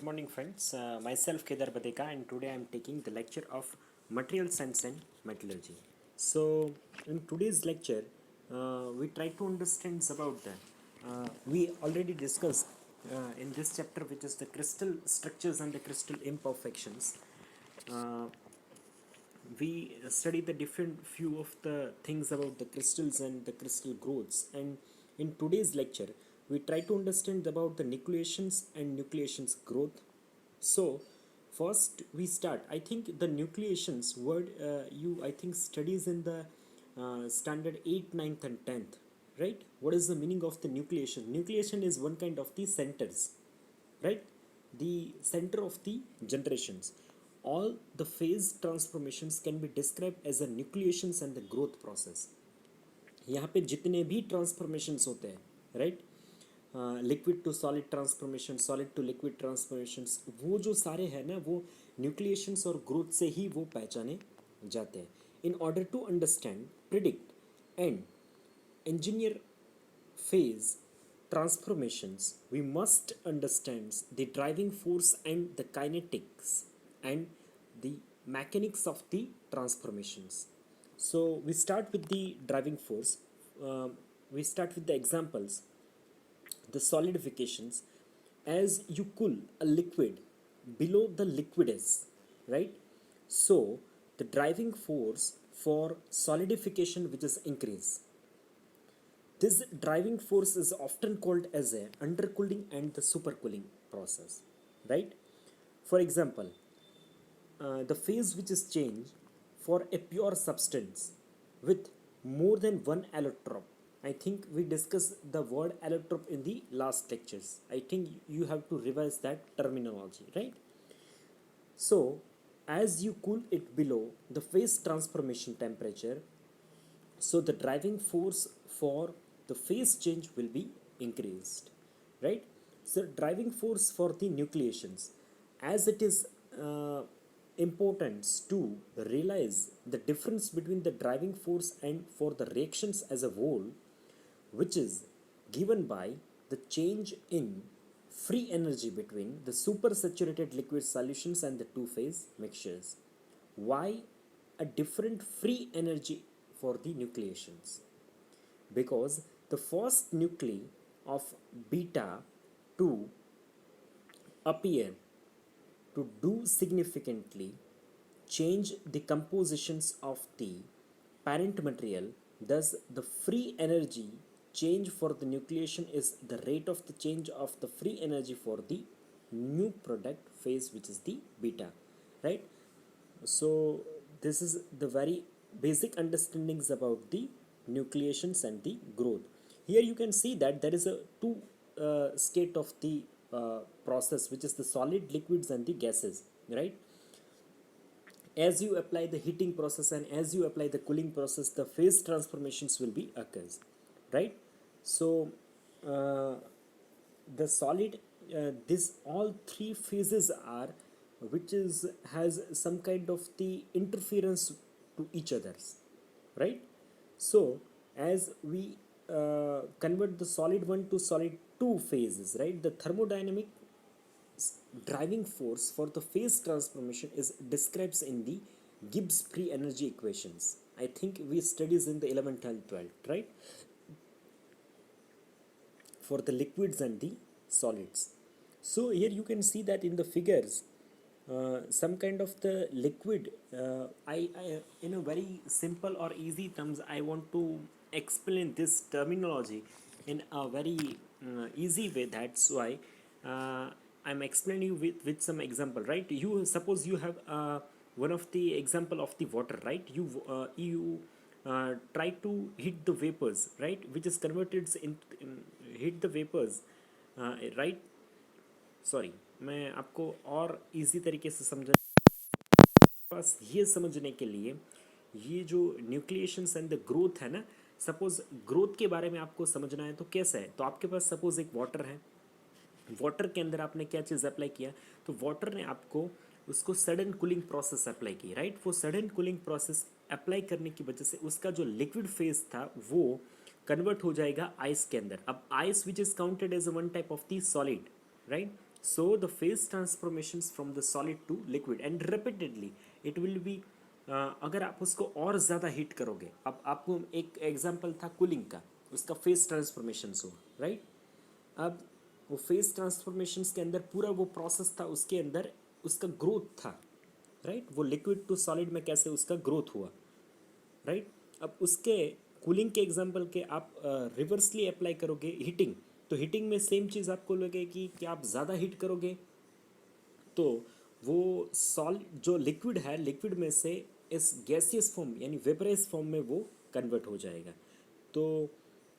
Good morning, friends. Myself Kedar Badeka, and today I am taking the lecture of Material Science and Metallurgy. So, in today's lecture, we try to understand about that. We already discussed in this chapter, which is the crystal structures and the crystal imperfections. Uh, we study the different few of the things about the crystals and the crystal growths, and in today's lecture we try to understand about the nucleations and nucleations growth. So first we start, I think the nucleations word, you I think studies in the standard 8th, 9th and 10th, right? What is the meaning of the nucleation? Nucleation is one kind of the centers, right? The center of the generations. All the phase transformations can be described as a nucleations and the growth process. यहाँ पे जितने भी transformations होते हैं, right, liquid to solid transformation, solid to liquid transformations, वो जो सारे हैं ना, वो न्यूक्लिएशंस और ग्रोथ से ही वो पहचाने जाते हैं. In order to understand, predict and engineer phase transformations, we must understand the driving force and the kinetics and the mechanics of the transformations. So we start with the driving force. We start with the examples. The solidifications, as you cool a liquid below the liquid is, right? So the driving force for solidification which is increase. This driving force is often called as a undercooling and the supercooling process, right? For example, the phase which is changed for a pure substance with more than one allotrope. I think we discussed the word allotrope in the last lectures. I think you have to revise that terminology, right? So, as you cool it below the phase transformation temperature, so the driving force for the phase change will be increased, right? So driving force for the nucleations, as it is important to realize the difference between the driving force and for the reactions as a whole, which is given by the change in free energy between the supersaturated liquid solutions and the two-phase mixtures. Why a different free energy for the nucleations? Because the first nuclei of beta 2 appear to do significantly change the compositions of the parent material. Thus the free energy change for the nucleation is the rate of the change of the free energy for the new product phase, which is the beta, right? So this is the very basic understandings about the nucleations and the growth. Here you can see that there is a two state of the process, which is the solid, liquids and the gases, right? As you apply the heating process and as you apply the cooling process, the phase transformations will be occurs, right? So the solid, this all three phases are, which is has some kind of the interference to each others, right? So as we convert the solid 1 to solid 2 phases, right, the thermodynamic driving force for the phase transformation is describes in the Gibbs free energy equations. I think we studies in the 11th and 12th, right, for the liquids and the solids. So here you can see that in the figures, some kind of the liquid, I in a very simple or easy terms, I want to explain this terminology in a very easy way. That's why I'm explaining you with some example, right? You suppose you have one of the example of the water, right? You try to heat the vapors, right, which is converted in heat the vapors, right? Sorry, मैं आपको और easy तरीके से समझा पास ये समझने के लिए, ये जो न्यूक्लिएशंस एंड द ग्रोथ है ना, सपोज ग्रोथ के बारे में आपको समझना है तो कैसा है, तो आपके पास सपोज एक वाटर है, वाटर के अंदर आपने क्या चीज़ अप्लाई किया, तो वाटर ने आपको उसको सडन कूलिंग प्रोसेस अप्लाई की, राइट? वो सडन कूलिंग प्रोसेस अप्लाई करने की वजह से उसका जो लिक्विड फेज था वो कन्वर्ट हो जाएगा आइस के अंदर. अब ice which is counted as one type of the solid, right? so the phase transformations from the solid to liquid and repeatedly it will be अगर आप उसको और ज़्यादा हीट करोगे, अब आपको एक एग्जांपल था कूलिंग का, उसका फेस ट्रांसफॉर्मेशंस हुआ, राइट। अब वो फेस ट्रांसफॉर्मेशंस के अंदर पूरा वो प्रोसेस था, उसके अंदर उसका ग्रोथ था, राइट। वो लिक्विड टू सॉलिड में कैसे उसका ग्रोथ हुआ, राइट। अब उसके कूलिंग के एग्जांपल के आप रिवर्सली अप्लाई करोगे हीटिंग, तो हीटिंग में सेम चीज़ आपको लगेगी कि आप ज़्यादा हीट करोगे तो वो सॉलिड जो लिक्विड है, लिक्विड में से इस गैसियस फॉर्म यानी वेपराइज फॉर्म में वो कन्वर्ट हो जाएगा। तो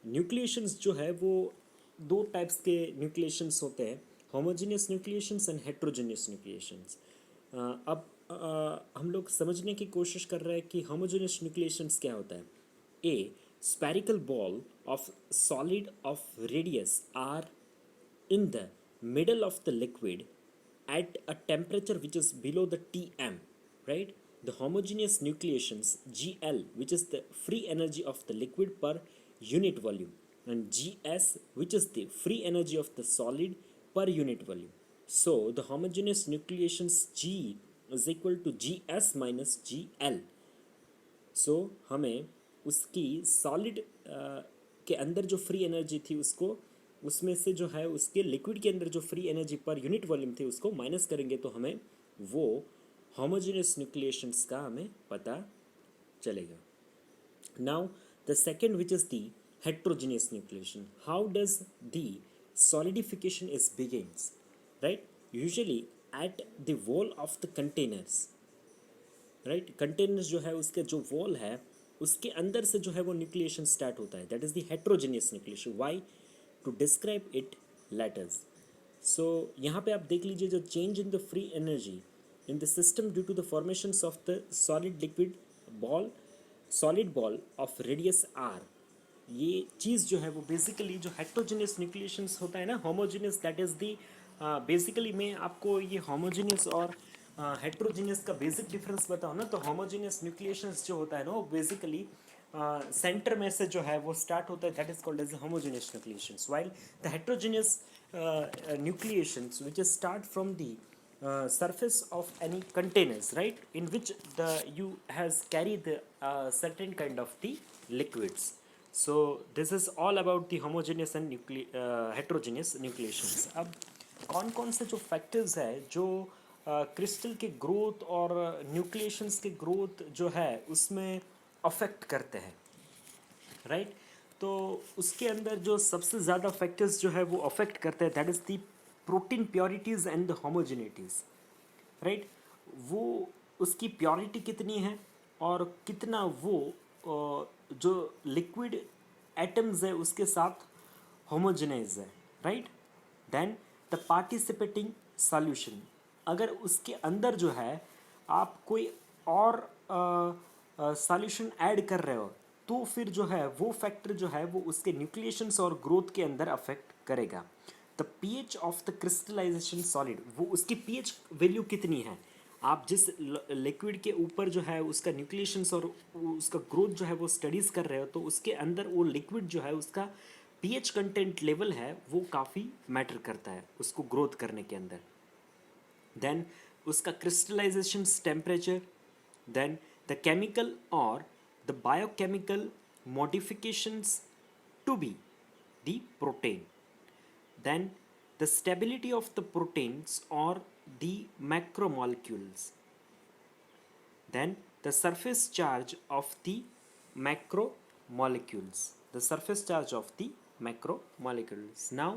न्यूक्लिएशंस जो है वो दो टाइप्स के न्यूक्लिएशंस होते हैं, होमोजेनियस न्यूक्लिएशंस एंड हेट्रोजेनियस न्यूक्लिएशंस। अब हम लोग समझने की कोशिश कर रहे हैं कि होमोजेनियस न्यूक्लिएशंस क्या होता है। ए spherical ball of solid of radius r in the middle of the liquid at a temperature which is below the Tm, right? The homogeneous nucleations Gl, which is the free energy of the liquid per unit volume, and Gs, which is the free energy of the solid per unit volume. So the homogeneous nucleations G is equal to Gs minus Gl. सो हमें उसकी solid के अंदर जो free energy थी उसको, उसमें से जो है उसके लिक्विड के अंदर जो free energy per unit volume थी उसको माइनस करेंगे तो हमें वो होमोजेनियस न्यूक्लिएशंस का हमें पता चलेगा। Now the second which is the heterogeneous nucleation. How does the solidification is begins, right? Usually at the wall of the containers, right. Containers जो है उसके जो वॉल है उसके अंदर से जो है वो न्यूक्लिएशन स्टार्ट होता है, that is the heterogeneous nucleation. Why? To describe it letters. So यहाँ पे आप देख लीजिए जो change in the free energy in the system due to the formations of the solid liquid ball, solid ball of radius R, ये चीज़ जो है वो बेसिकली जो हेट्रोजेनियस न्यूक्लिएशंस होता है ना, homogeneous that is the basically मैं आपको ये होमोजेनियस और हेट्रोजीनियस का बेसिक डिफरेंस बताओ ना, तो होमोजीनियस न्यूक्लिएशंस जो होता है ना वो बेसिकली सेंटर में से जो है वो स्टार्ट होता है, that is called as homogeneous nucleations, while the heterogeneous nucleations which start from the surface of any containers, right, in which the you has carried the certain kind of the liquids. So this is all about the homogeneous and heterogeneous nucleations. अब कौन कौन से जो factors है जो crystal के growth और न्यूक्लिएशंस के ग्रोथ जो है उसमें अफेक्ट करते हैं, राइट। तो उसके अंदर जो सबसे ज़्यादा फैक्टर्स जो है वो अफेक्ट करते हैं that is the protein purities and the homogeneities, right. वो उसकी प्योरिटी कितनी है और कितना वो जो लिक्विड एटम्स है उसके साथ होमोजेनाइज है, right. Then the participating solution, अगर उसके अंदर जो है आप कोई और सॉल्यूशन ऐड कर रहे हो तो फिर जो है वो फैक्टर जो है वो उसके न्यूक्लिएशंस और ग्रोथ के अंदर अफेक्ट करेगा। The pH of the crystallization solid, वो उसकी पीएच वैल्यू कितनी है, आप जिस लिक्विड के ऊपर जो है उसका न्यूक्लिएशंस और उसका ग्रोथ जो है वो स्टडीज़ कर रहे हो तो उसके अंदर वो लिक्विड जो है उसका पीएच कंटेंट लेवल है वो काफ़ी मैटर करता है उसको ग्रोथ करने के अंदर। देन उसका crystallization temperature, then the chemical और the biochemical modifications to be the protein, then the stability of the proteins or the macromolecules, then the surface charge of the macromolecules, the surface charge of the macromolecules. Now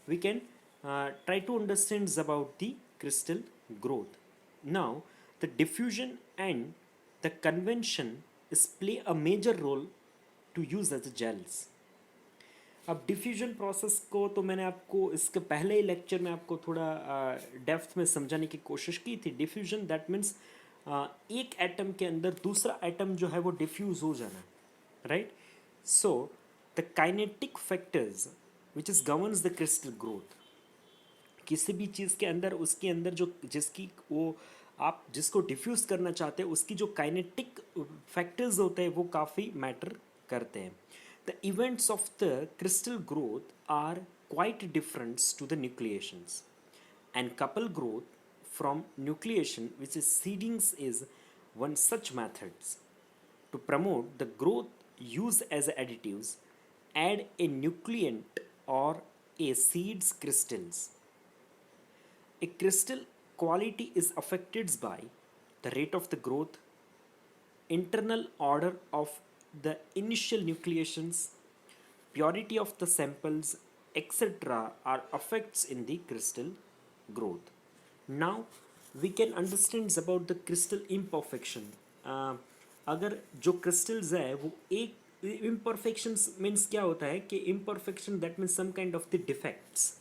we can try to understand about the crystal growth. Now the diffusion and the convention is play a major role to use as gels. अब diffusion process को तो मैंने आपको इसके पहले ही lecture में आपको थोड़ा डेप्थ में समझाने की कोशिश की थी। डिफ्यूजन दैट मीन्स एक एटम के अंदर दूसरा एटम जो है वो डिफ्यूज़ हो जाना, right. So the kinetic factors which is governs the crystal growth, किसी भी चीज़ के अंदर उसके अंदर जो जिसकी वो आप जिसको डिफ्यूज़ करना चाहते हैं उसकी जो काइनेटिक फैक्टर्स होते हैं वो काफ़ी मैटर करते हैं। The events of the crystal growth are quite different to the nucleations. and couple growth from nucleation, which is seedings, is one such methods. To promote the growth, use as additives, add a nucleant or a seeds crystals. A crystal quality is affected by the rate of the growth, internal order of the initial nucleations, purity of the samples, etc. are effects in the crystal growth. Now we can understand about the crystal imperfection. अगर जो crystals है वो एक imperfections means क्या होता है कि imperfection that means some kind of the defects.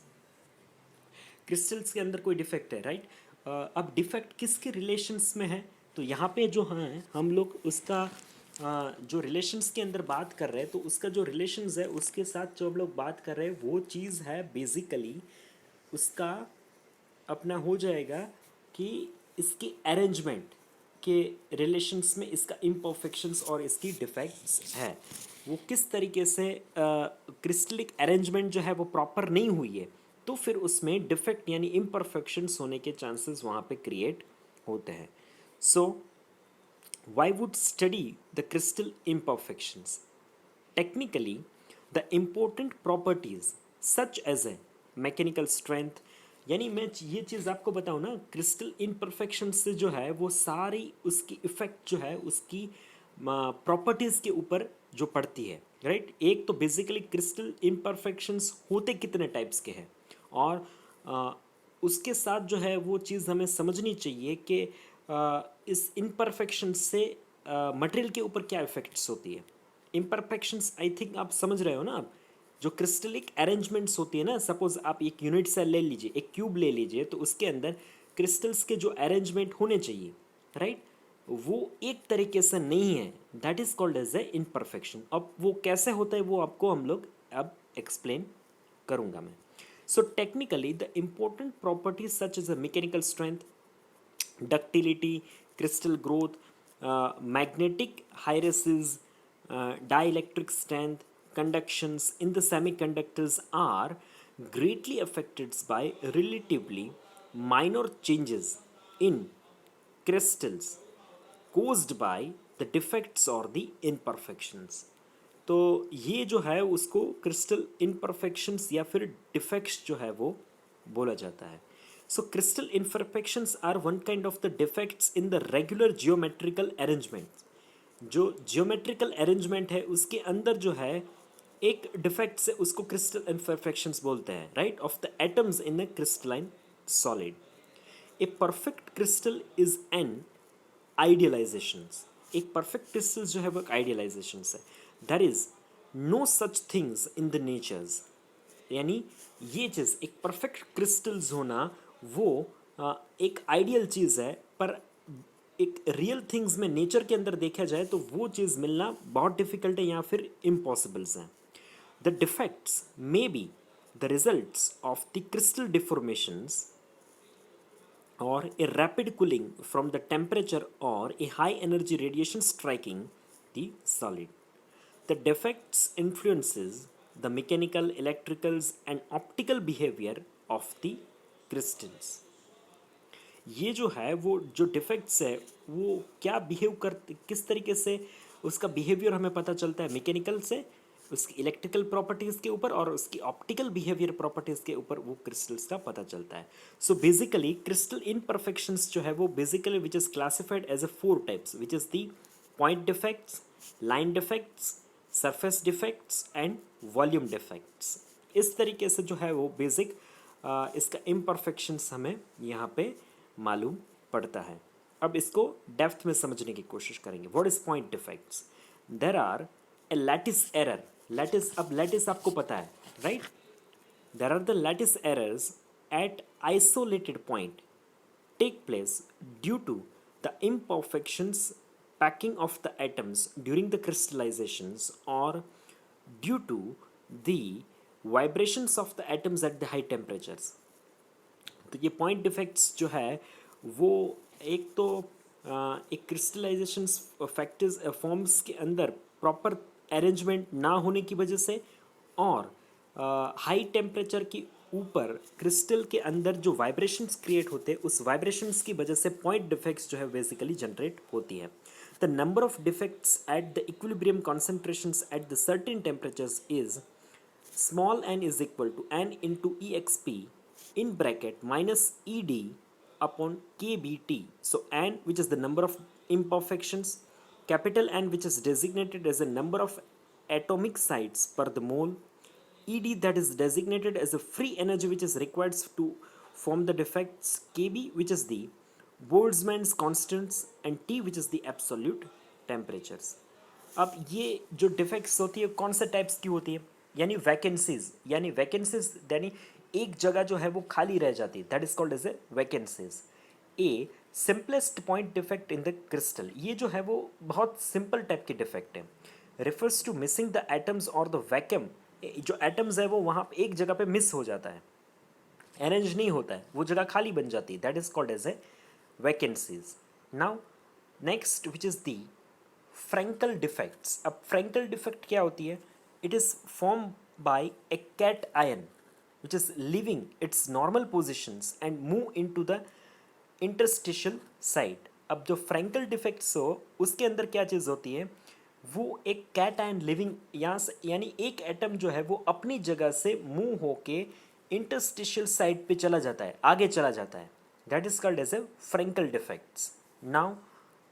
Crystals के अंदर कोई डिफेक्ट है, राइट? अब डिफेक्ट किसके रिलेशंस में है? तो यहाँ पे जो हैं हम लोग उसका जो रिलेशंस के अंदर बात कर रहे हैं, तो उसका जो रिलेशंस है उसके साथ जो हम लोग बात कर रहे हैं वो चीज़ है बेसिकली उसका अपना हो जाएगा कि इसकी अरेंजमेंट के रिलेशंस में इसका इम्परफेक्शंस और इसकी डिफेक्ट्स है। वो किस तरीके से क्रिस्टलिक अरेंजमेंट जो है वो प्रॉपर नहीं हुई है, तो फिर उसमें डिफेक्ट यानी इम्परफेक्शंस होने के चांसेस वहाँ पे क्रिएट होते हैं। सो why would study the crystal imperfections? Technically, the important properties such as a mechanical strength, यानी मैं ये चीज़ आपको बताऊँ ना, क्रिस्टल इम्परफेक्शन से जो है वो सारी उसकी इफ़ेक्ट जो है उसकी प्रॉपर्टीज़ के ऊपर जो पड़ती है, राइट? एक तो बेसिकली क्रिस्टल इम्परफेक्शंस होते कितने टाइप्स के हैं, और उसके साथ जो है वो चीज़ हमें समझनी चाहिए कि इस इम्परफेक्शन से मटेरियल के ऊपर क्या इफेक्ट्स होती है। इम्परफेक्शंस आई थिंक आप समझ रहे हो ना। आप जो क्रिस्टलिक अरेंजमेंट्स होती है ना, सपोज आप एक यूनिट सेल ले लीजिए, एक क्यूब ले लीजिए, तो उसके अंदर क्रिस्टल्स के जो अरेंजमेंट होने चाहिए, राइट, वो एक तरीके से नहीं है, that is called as a imperfection. अब वो कैसे होता है वो आपको हम लोग अब एक्सप्लेन करूंगा मैं। So technically the important properties such as a mechanical strength, ductility, crystal growth, magnetic hysteresis, dielectric strength, conductions in the semiconductors are greatly affected by relatively minor changes in crystals caused by the defects or the imperfections. तो ये जो है उसको crystal imperfections या फिर defects जो है वो बोला जाता है। So crystal imperfections are one kind of the defects in the regular geometrical arrangement. जो जियोमेट्रिकल अरेंजमेंट है उसके अंदर जो है एक डिफेक्ट से उसको क्रिस्टल इम्परफेक्शंस बोलते हैं, right, of the atoms in a crystalline solid. A perfect crystal is an idealizations. एक परफेक्ट क्रिस्टल जो है वो एक आइडियलाइजेशंस है। There is no such things in the natures, यानी ये चीज़ एक परफेक्ट क्रिस्टल्स होना वो एक आइडियल चीज़ है, पर एक रियल थिंग्स में नेचर के अंदर देखा जाए तो वो चीज़ मिलना बहुत डिफिकल्ट है या फिर इम्पॉसिबल्स हैं। The defects may be the results of the crystal deformations or a rapid cooling from the temperature or a high energy radiation striking the solid. The defects influences the mechanical, electricals and optical behavior of the crystals. ये जो है वो जो defects है वो क्या behave करते, किस तरीके से उसका बिहेवियर हमें पता चलता है मैकेनिकल से, उसकी इलेक्ट्रिकल प्रॉपर्टीज़ के ऊपर और उसकी ऑप्टिकल बिहेवियर प्रॉपर्टीज़ के ऊपर वो क्रिस्टल्स का पता चलता है। सो बेसिकली क्रिस्टल इनपरफेक्शंस जो है वो basically which is classified as a 4 types, which is the point defects, line defects, surface defects and volume defects. इस तरीके से जो है वो बेसिक इसका इम्परफेक्शंस हमें यहाँ पे मालूम पड़ता है। अब इसको डेप्थ में समझने की कोशिश करेंगे। What is point defects? There are a lattice error. Lattice, अब लैटिस आपको पता है, right? There are the lattice errors at isolated point take place due to the imperfections packing of the atoms during the crystallizations or due to the vibrations of the atoms at the high temperatures. तो ये point defects जो है वो एक तो एक crystallisation factors forms के अंदर प्रॉपर अरेंजमेंट ना होने की वजह से और हाई टेम्परेचर की ऊपर क्रिस्टल के अंदर जो वाइब्रेशंस क्रिएट होते हैं उस वाइब्रेशंस की वजह से पॉइंट डिफेक्ट्स जो है बेसिकली जनरेट होती है. The number of defects at the equilibrium concentrations at the certain temperatures is small n is equal to n into exp in bracket minus ed upon kbt. So n, which is the number of imperfections, capital N, which is designated as a number of atomic sites per the mole, ed, that is designated as a free energy which is required to form the defects, kb, which is the Boltzmann's constants, and T, which is the absolute temperatures. अब ये जो defects होती है कौन से types की होती है, यानी वैकेंसीज, यानी एक जगह जो है वो खाली रह जाती है, that is called as a vacancies. A simplest point defect in the crystal, ये जो है वो बहुत सिंपल टाइप की डिफेक्ट है. Refers to missing the atoms और द वैक्यूम, जो एटम्स है वो वहाँ एक जगह पे मिस हो जाता है, अरेंज नहीं होता है, वो जगह खाली बन जाती है, that is called as a vacancies. Now next which is the Frenkel defects. अब फ्रैंकल डिफेक्ट क्या होती है? It is form by a cation which is leaving its normal positions and move into the interstitial site. अब जो Frankel defects हो उसके अंदर क्या चीज़ होती है, वो एक कैट आयन लिविंग यहाँ से, यानी एक एटम जो है वो अपनी जगह से मूव होके इंटरस्टिशियल साइट पे चला जाता है, आगे चला जाता है, that is called as a Frenkel defects. Now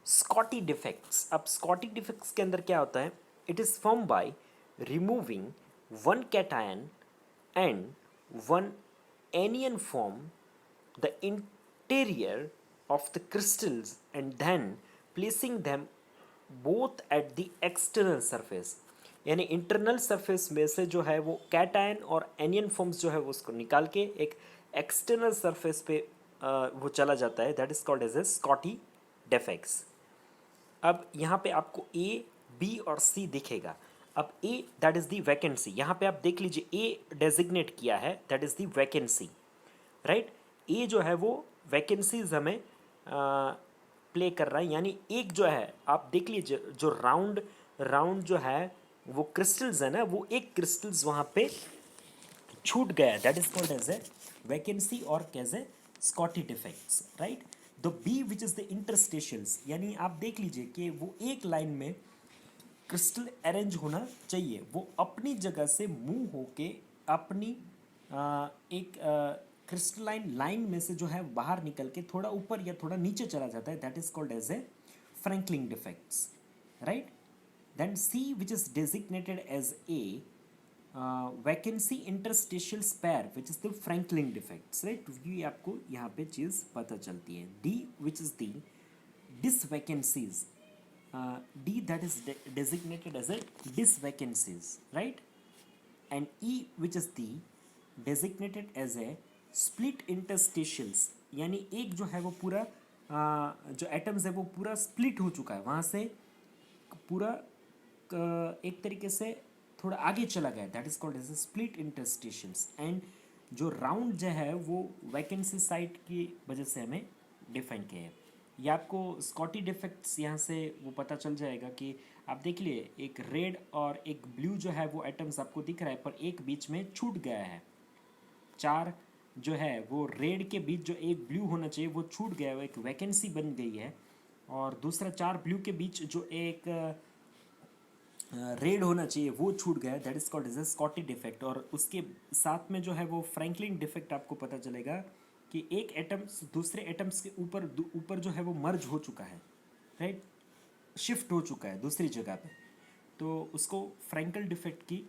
Schottky defects. अब स्कॉटी डिफेक्ट्स के अंदर क्या होता है? It is form by removing one cation and one anion form the interior of the crystals and then placing them both at the external surface. यानी internal surface में से जो है वो कैटायन और एनियन फॉर्म्स जो है वो उसको निकाल के एक एक्सटर्नल सरफेस पे वो चला जाता है, that is called as a Schottky defects. अब यहाँ पे आपको ए, बी और सी दिखेगा. अब A that is the vacancy, यहाँ पे आप देख लीजिए ए डेजिग्नेट किया है, that is the vacancy, right. A जो है वो वैकेंसीज हमें प्ले कर रहा है, यानी एक जो है आप देख लीजिए जो राउंड राउंड जो है वो क्रिस्टल्स है ना, वो एक क्रिस्टल्स वहाँ पे छूट गया है, that is called as a vacancy और as a Schottky defects, right. The B which is the interstitials, यानी आप देख लीजिए कि वो एक लाइन में क्रिस्टल अरेंज होना चाहिए, वो अपनी जगह से मूव होके अपनी एक क्रिस्टलाइन लाइन में से जो है बाहर निकल के थोड़ा ऊपर या थोड़ा नीचे चला जाता है, that is called as a Frenkel defects, right. Then C which is designated as a vacancy interstitial spare which is the Frenkel defects, right. ये आपको यहाँ पे चीज़ पता चलती है. D which is the divacancies, D that is designated as a disvacancies, right, and E which is the designated as a split interstitials, यानी एक जो है वो पूरा जो एटम्स है वो पूरा स्प्लिट हो चुका है, वहाँ से पूरा एक तरीके से थोड़ा आगे चला गया, that is called as a split interstitials. And जो राउंड जो है वो वैकेंसी साइट की वजह से हमें डिफाइन किया है. ये आपको स्कॉटी डिफेक्ट्स यहाँ से वो पता चल जाएगा कि आप देख लिए एक रेड और एक ब्लू जो है वो एटम्स आपको दिख रहा है, पर एक बीच में छूट गया है. चार जो है वो रेड के बीच जो एक ब्लू होना चाहिए वो छूट गया है, वो एक वैकेंसी बन गई है. और दूसरा चार ब्लू के बीच जो एक रेड होना चाहिए वो छूट गया है, that is called as a Schottky defect. और उसके साथ में जो है वो फ्रैंकलिन डिफेक्ट आपको पता चलेगा कि एक एटम्स दूसरे एटम्स के ऊपर जो है वो मर्ज हो चुका है, राइट, शिफ्ट हो चुका है दूसरी जगह पे, तो उसको फ्रैंकल डिफेक्ट की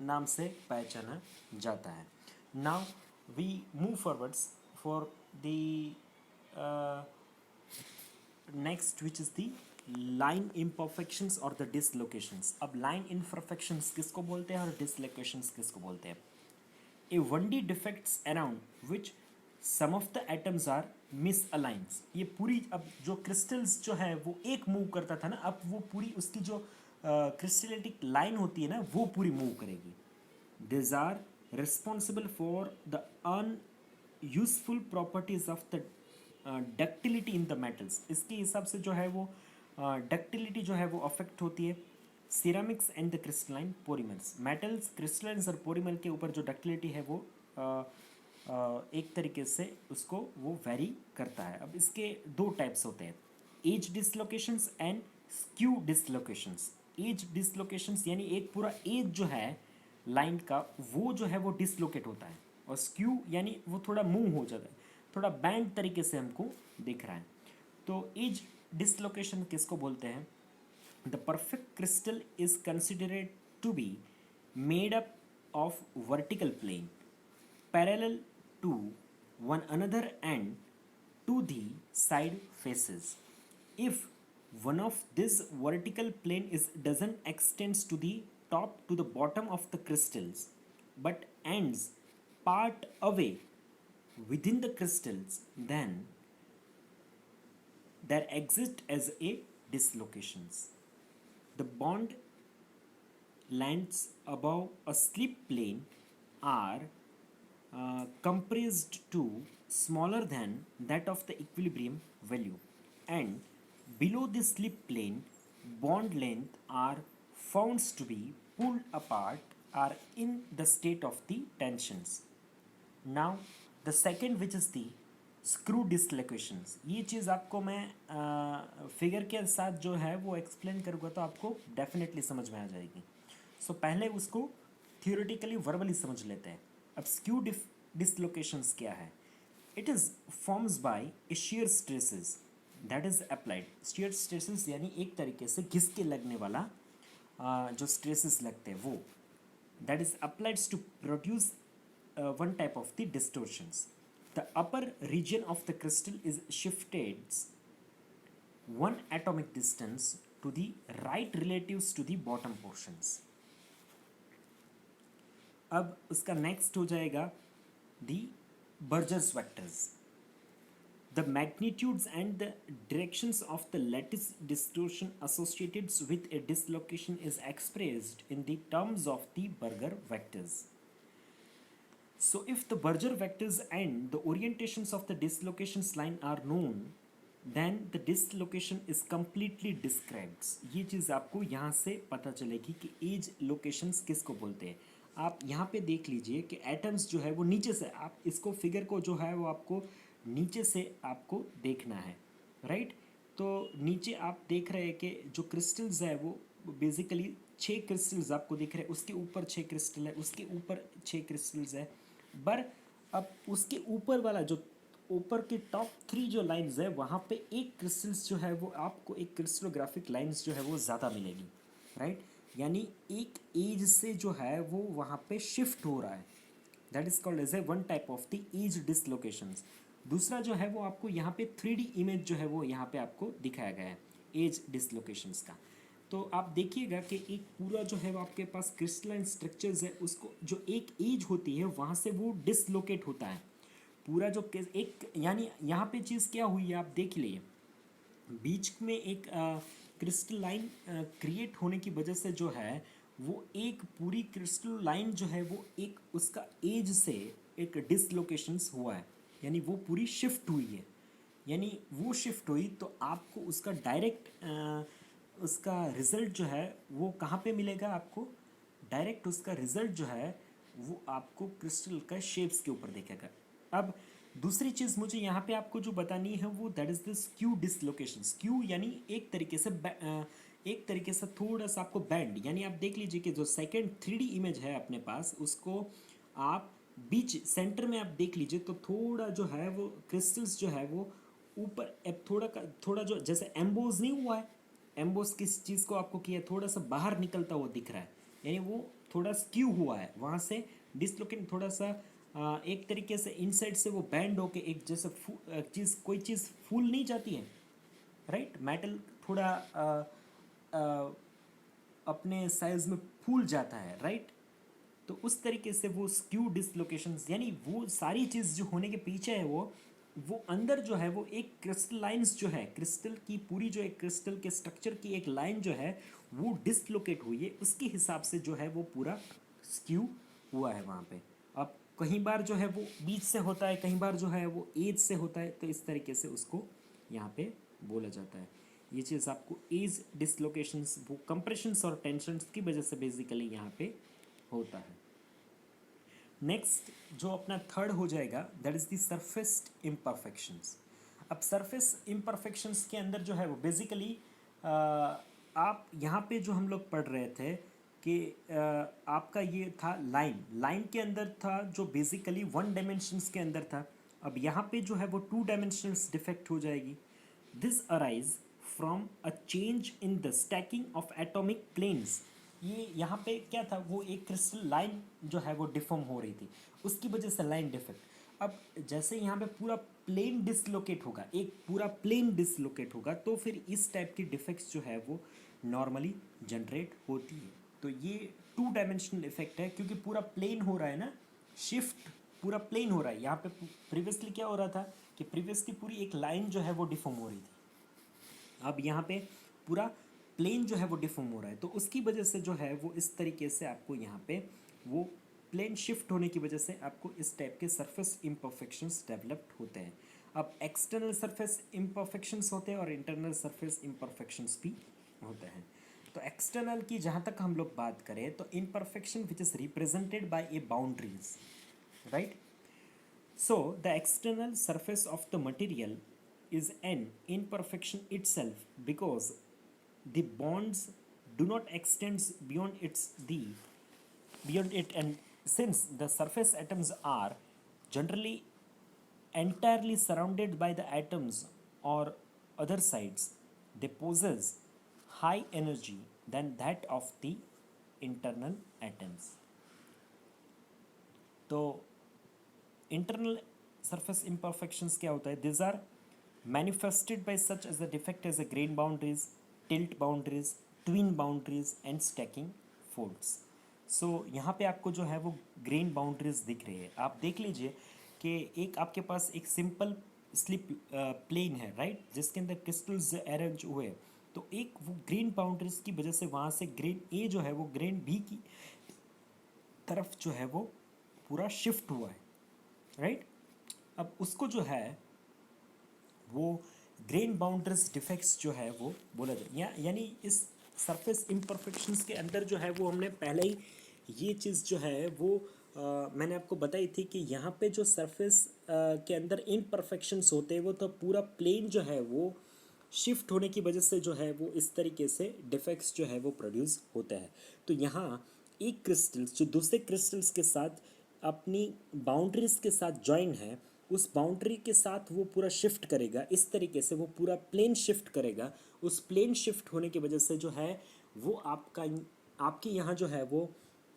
नाम से पहचाना जाता है. Now we move forwards for the next which is the line imperfections और द डिसलोकेशंस. अब लाइन इम्परफेक्शंस किसको बोलते हैं और डिसलोकेशंस किसको बोलते हैं? A 1D defects around which some of the atoms are misaligned. ये पूरी अब जो क्रिस्टल्स जो है वो एक मूव करता था ना, अब वो पूरी उसकी जो क्रिस्टलेटिक लाइन होती है ना वो पूरी मूव करेगी. These are responsible for the unuseful properties of the ductility in the metals. इसके हिसाब से जो है वो डक्टिलिटी जो है वो अफेक्ट होती है. Ceramics and the crystalline polymers, metals crystalline और पोलीमर के ऊपर जो डक्टिलिटी है वो एक तरीके से उसको वो वेरी करता है। अब इसके दो टाइप्स होते हैं, एज डिसलोकेशंस एंड स्क्यू डिसलोकेशंस। एज डिसलोकेशंस यानी एक पूरा एज जो है लाइन का वो जो है वो डिसलोकेट होता है, और स्क्यू यानी वो थोड़ा मूव हो जाता है, थोड़ा बैंड तरीके से हमको दिख रहा है। तो एज डिसलोकेशन किसको बोलते हैं? The perfect crystal is considered to be made up of vertical plane parallel to one another and to the side faces. If one of this vertical plane is doesn't extends to the top to the bottom of the crystals but ends part away within the crystals, then there exists as a dislocations. The bond lands above a slip plane are compressed to smaller than that of the equilibrium value, and below the slip plane bond length are found to be pulled apart are in the state of the tensions. Now the second, which is the screw dislocations, ये चीज़ आपको मैं figure के साथ जो है वो explain करूँगा तो आपको डेफिनेटली समझ में आ जाएगी। सो पहले उसको थियोरेटिकली वर्बली समझ लेते हैं। अब स्क्यू डिसलोकेशंस क्या है? It is forms by shear stresses that is applied. shear stresses यानी एक तरीके से घिस के लगने वाला जो स्ट्रेसेस लगते हैं वो, that is applied to produce one type of the distortions. The upper region of the crystal is shifted one atomic distance to the right relatives to the bottom portions. अब उसका नेक्स्ट हो जाएगा the Burger's vectors. The magnitudes and the directions of the lattice distortion associated with a dislocation is expressed in the terms of the Burger vectors. So if the Burger vectors and the orientations of the dislocations line are known, then the dislocation is completely described. ये चीज़ आपको यहाँ से पता चलेगी कि as locations किसको बोलते हैं। आप यहाँ पे देख लीजिए कि एटम्स जो है वो नीचे से, आप इसको फिगर को जो है वो आपको नीचे से आपको देखना है, राइट? तो नीचे आप देख रहे हैं कि जो क्रिस्टल्स है वो बेसिकली 6 क्रिस्टल्स आपको दिख रहे हैं, उसके ऊपर 6 क्रिस्टल है, उसके ऊपर 6 क्रिस्टल्स है। पर अब उसके ऊपर वाला जो ऊपर के टॉप 3 जो लाइंस है वहाँ पे एक क्रिस्टल्स जो है वो आपको एक क्रिस्टलोग्राफिक लाइंस जो है वो ज़्यादा मिलेगी, राइट? यानी एक एज से जो है वो वहाँ पे शिफ्ट हो रहा है, that is called as a one type of the edge dislocations. दूसरा जो है वो आपको यहाँ पे 3D इमेज जो है वो यहाँ पे आपको दिखाया गया है एज डिसलोकेशंस का। तो आप देखिएगा कि एक पूरा जो है वो आपके पास क्रिस्टलाइन स्ट्रक्चर्स है, उसको जो एक एज होती है वहाँ से वो डिसलोकेट होता है पूरा जो एक, यानी यहाँ पे चीज़ क्या हुई है आप देख लीजिए, बीच में एक क्रिस्टल लाइन क्रिएट होने की वजह से जो है वो एक पूरी क्रिस्टल लाइन जो है वो एक उसका एज से एक डिसलोकेशंस हुआ है, यानी वो पूरी शिफ्ट हुई है। यानी वो शिफ्ट हुई तो आपको उसका डायरेक्ट उसका रिज़ल्ट जो है वो कहाँ पे मिलेगा आपको? डायरेक्ट उसका रिज़ल्ट जो है वो आपको क्रिस्टल का शेप्स के ऊपर दिखेगा। अब दूसरी चीज़ मुझे यहाँ पे आपको जो बतानी है वो that is the skew dislocation. Skew यानी एक तरीके से थोड़ा सा आपको बैंड, यानी आप देख लीजिए कि जो सेकेंड 3D इमेज है अपने पास उसको आप बीच सेंटर में आप देख लीजिए तो थोड़ा जो है वो क्रिस्टल्स जो है वो ऊपर थोड़ा जो जैसे एम्बोज नहीं हुआ है, एम्बोस किस चीज़ को आपको किया थोड़ा सा बाहर निकलता हुआ दिख रहा है, यानी वो थोड़ा स्क्यू हुआ है, वहाँ से डिसलोकेट थोड़ा सा एक तरीके से इनसाइड से वो बैंड होके एक जैसे चीज़ कोई चीज़ फूल नहीं जाती है, राइट? मेटल थोड़ा अपने साइज में फूल जाता है, राइट? तो उस तरीके से वो स्क्यू डिसलोकेशंस, यानी वो सारी चीज़ जो होने के पीछे है वो अंदर जो है वो एक क्रिस्टल लाइंस जो है, क्रिस्टल की पूरी जो एक क्रिस्टल के स्ट्रक्चर की एक लाइन जो है वो डिसलोकेट हुई है, उसके हिसाब से जो है वो पूरा स्क्यू हुआ है वहाँ पे। अब कहीं बार जो है वो बीच से होता है, कहीं बार जो है वो एज से होता है, तो इस तरीके से उसको यहाँ पे बोला जाता है। ये चीज़ आपको एज डिसलोकेशंस, वो कंप्रेशंस और टेंशन्स की वजह से बेसिकली यहाँ पे होता है। नेक्स्ट जो अपना थर्ड हो जाएगा that is the surface imperfections. अब सरफेस इम्परफेक्शंस के अंदर जो है वो बेसिकली आप यहाँ पे जो हम लोग पढ़ रहे थे कि आपका ये था लाइन, लाइन के अंदर था जो बेसिकली वन डायमेंशंस के अंदर था। अब यहाँ पे जो है वो टू डायमेंशनल्स डिफेक्ट हो जाएगी। This arise from a change in the stacking of atomic planes. ये यहाँ पे क्या था, वो एक क्रिस्टल लाइन जो है वो डिफॉर्म हो रही थी, उसकी वजह से लाइन डिफेक्ट। अब जैसे यहाँ पे पूरा प्लेन डिसलोकेट होगा, एक पूरा प्लेन डिसलोकेट होगा, तो फिर इस टाइप की डिफेक्ट्स जो है वो नॉर्मली जनरेट होती है। तो ये टू डायमेंशनल इफेक्ट है, क्योंकि पूरा प्लेन हो रहा है ना, शिफ्ट पूरा प्लेन हो रहा है। यहाँ पे प्रीवियसली क्या हो रहा था कि प्रीवियसली पूरी एक लाइन जो है वो डिफॉर्म हो रही थी, अब यहाँ पे पूरा प्लेन जो है वो डिफॉर्म हो रहा है, तो उसकी वजह से जो है वो इस तरीके से आपको यहाँ पे वो प्लेन शिफ्ट होने की वजह से आपको इस टाइप के सरफेस इम्परफेक्शंस डेवलप्ड होते हैं। अब एक्सटर्नल सरफेस इम्परफेक्शंस होते हैं और इंटरनल सरफेस इम्परफेक्शंस भी होते हैं। तो एक्सटर्नल की जहाँ तक हम लोग बात करें तो imperfection which is represented by A boundaries, right. So, the external surface of the material is an imperfection itself because the bonds do not extend beyond it, and since the surface atoms are generally entirely surrounded by the atoms or other sides, they possess high energy than that of the internal atoms. तो internal surface imperfections क्या होता है, this are manifested by such as a defect as a grain boundaries, tilt boundaries, twin boundaries and stacking folds. So यहाँ पे आपको जो है वो ग्रेन बाउंड्रीज दिख रही है। आप देख लीजिए कि एक आपके पास एक सिंपल स्लिप प्लेन है, राइट, जिसके अंदर क्रिस्टल्स अरेंज हुए, तो एक वो ग्रेन बाउंड्रीज की वजह से वहाँ से ग्रेन ए जो है वो ग्रेन बी की तरफ जो है वो पूरा शिफ्ट हुआ है, राइट। अब उसको जो है वो ग्रेन बाउंड्रीज डिफेक्ट्स जो है वो बोला जाए, यानी इस सरफेस इम्परफेक्शंस के अंदर जो है वो हमने पहले ही ये चीज़ जो है वो मैंने आपको बताई थी कि यहाँ पे जो सरफेस के अंदर इम्परफेक्शंस होते हैं वो तो पूरा प्लेन जो है वो शिफ्ट होने की वजह से जो है वो इस तरीके से डिफेक्ट्स जो है वो प्रोड्यूस होता है। तो यहाँ एक क्रिस्टल्स जो दूसरे क्रिस्टल्स के साथ अपनी बाउंड्रीज के साथ ज्वाइन है, उस बाउंड्री के साथ वो पूरा शिफ्ट करेगा, इस तरीके से वो पूरा प्लेन शिफ्ट करेगा। उस प्लेन शिफ्ट होने की वजह से जो है वो आपके यहाँ जो है वो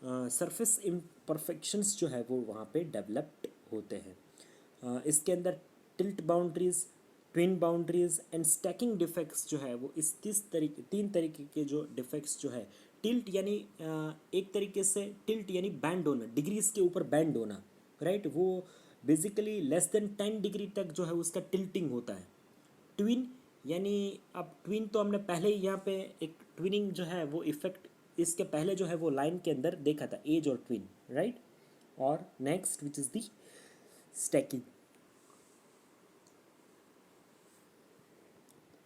सरफेस इम्परफेक्शंस जो है वो वहाँ पे डेवलप्ड होते हैं। इसके अंदर tilt boundaries, twin boundaries and stacking defects जो है वो इस तीन तरीके के जो डिफेक्ट्स जो है, टिल्ट यानी एक तरीके से टिल्ट यानी बैंड होना, डिग्रीज के ऊपर बैंड होना, राइट, वो बेसिकली लेस देन 10 डिग्री तक जो है उसका टिल्टिंग होता है। ट्विन यानी, अब ट्विन तो हमने पहले ही यहाँ पे एक ट्विनिंग जो है वो इफेक्ट इसके पहले जो है वो लाइन के अंदर देखा था, एज और ट्विन, राइट। और next which is the stacking.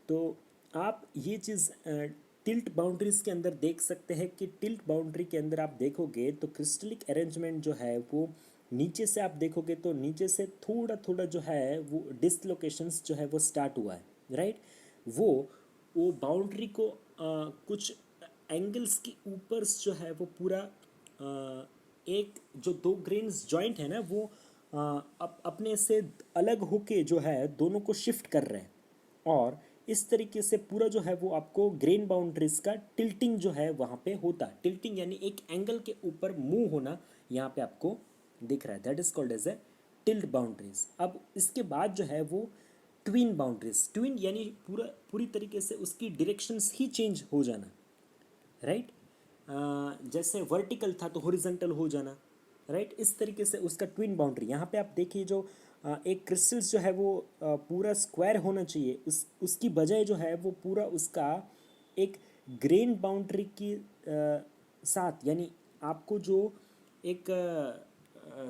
तो आप ये चीज़ टिल्ट बाउंड्रीज के अंदर देख सकते हैं कि टिल्ट बाउंड्री के अंदर आप देखोगे तो क्रिस्टलिक अरेंजमेंट जो है वो नीचे से आप देखोगे तो नीचे से थोड़ा थोड़ा जो है वो डिसलोकेशंस जो है वो स्टार्ट हुआ है, राइट। वो बाउंड्री को कुछ एंगल्स के ऊपर जो है वो पूरा एक जो दो ग्रेन्स जॉइंट है ना वो अपने से अलग होके जो है दोनों को शिफ्ट कर रहे हैं, और इस तरीके से पूरा जो है वो आपको ग्रेन बाउंड्रीज का टिल्टिंग जो है वहाँ पे होता है। टिल्टिंग यानी एक एंगल के ऊपर मूव होना यहाँ पे आपको दिख रहा है, that is called as a tilt boundaries. अब इसके बाद जो है वो ट्विन बाउंड्रीज, ट्विन यानी पूरी तरीके से उसकी डायरेक्शंस ही चेंज हो जाना, राइट। जैसे वर्टिकल था तो हॉरिजॉन्टल हो जाना, राइट, इस तरीके से उसका ट्विन बाउंड्री। यहाँ पे आप देखिए जो एक क्रिस्टल्स जो है वो पूरा स्क्वायर होना चाहिए, उसकी बजाय जो है वो पूरा उसका एक ग्रेन बाउंड्री की साथ, यानी आपको जो एक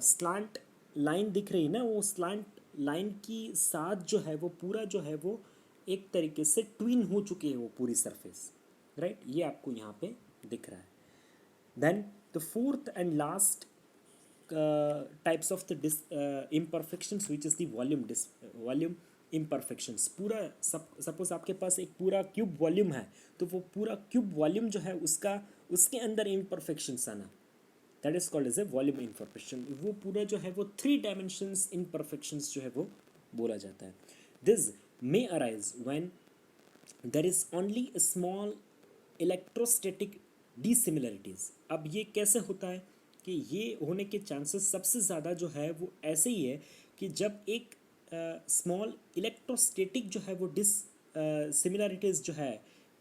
स्लांट लाइन दिख रही है ना, वो स्लांट लाइन की साथ जो है वो पूरा जो है वो एक तरीके से ट्विन हो चुकी है वो पूरी सरफेस, राइट। ये आपको यहाँ पे दिख रहा है। Then the fourth and last types of the imperfections which is the volume imperfections। पूरा सपोज आपके पास एक पूरा क्यूब वॉल्यूम है, तो वो पूरा क्यूब वॉल्यूम जो है उसका उसके अंदर imperfections आना, that is called as a volume imperfection। वो पूरा जो है वो 3 डायमेंशंस imperfections जो है वो बोला जाता है। This may arise when there is only a small electrostatic dissimilarities। अब ये कैसे होता है कि ये होने के चांसेस सबसे ज़्यादा जो है वो ऐसे ही है कि जब एक स्मॉल इलेक्ट्रोस्टेटिक जो है वो सिमिलरिटीज़ जो है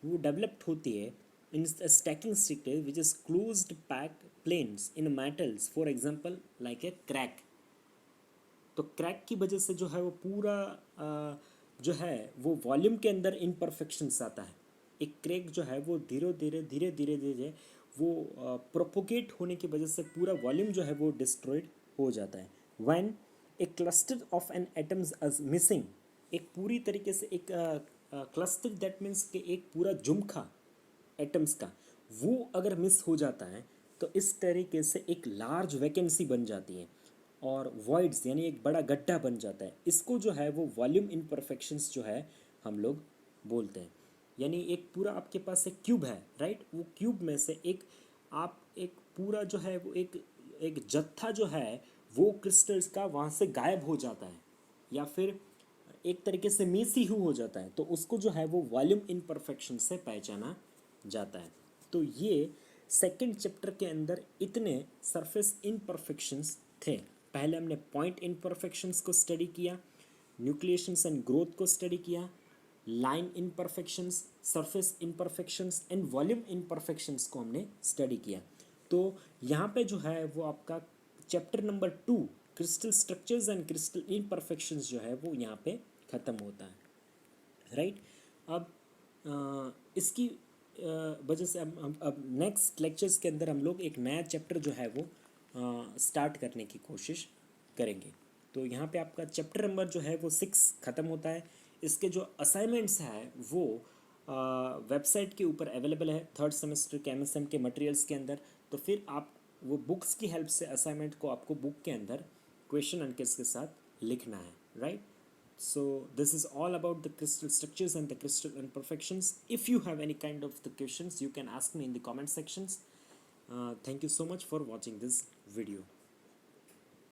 वो डेवलप्ड होती है in stacking state which is closed pack planes in metals, for example like a crack. तो क्रैक की वजह से जो है वो पूरा जो है वो वॉल्यूम के अंदर इम्परफेक्शंस आता है। एक क्रैक जो है वो धीरे धीरे धीरे धीरे धीरे वो प्रोपोगेट होने की वजह से पूरा वॉल्यूम जो है वो डिस्ट्रॉयड हो जाता है। When a cluster of an atoms is missing, एक पूरी तरीके से एक क्लस्टर दैट मीन्स कि एक पूरा झुमखा एटम्स का वो अगर मिस हो जाता है तो इस तरीके से एक लार्ज वैकेंसी बन जाती है और वॉइड्स यानी एक बड़ा गड्ढा बन जाता है। इसको जो है वो वॉल्यूम इम्परफेक्शंस जो है हम लोग बोलते हैं। यानी एक पूरा आपके पास एक क्यूब है, राइट। वो क्यूब में से एक आप एक पूरा जो है वो एक एक जत्था जो है वो क्रिस्टल्स का वहाँ से गायब हो जाता है या फिर एक तरीके से मिस ही हो जाता है, तो उसको जो है वो वॉल्यूम इम्परफेक्शन से पहचाना जाता है। तो ये सेकंड चैप्टर के अंदर इतने सरफेस इम्परफेक्शंस थे। पहले हमने पॉइंट इम्परफेक्शंस को स्टडी किया, न्यूक्लिएशंस एंड ग्रोथ को स्टडी किया, line imperfections, surface imperfections and volume imperfections को हमने स्टडी किया। तो यहाँ पे जो है वो आपका chapter number 2 crystal structures and crystal imperfections जो है वो यहाँ पे ख़त्म होता है, राइट। अब इसकी वजह से अब नेक्स्ट लेक्चर्स के अंदर हम लोग एक नया चैप्टर जो है वो स्टार्ट करने की कोशिश करेंगे। तो यहाँ पे आपका चैप्टर नंबर जो है वो 6 ख़त्म होता है। इसके जो असाइनमेंट्स हैं वो वेबसाइट के ऊपर अवेलेबल है थर्ड सेमेस्टर के एमएसएम के मटेरियल्स के अंदर। तो फिर आप वो बुक्स की हेल्प से असाइनमेंट को आपको बुक के अंदर क्वेश्चन आंसर्स के साथ लिखना है, right. So this is all about the crystal structures and the crystal imperfections. If you have any kind of the questions, you can ask me in the comment sections. Thank you so much for watching this video.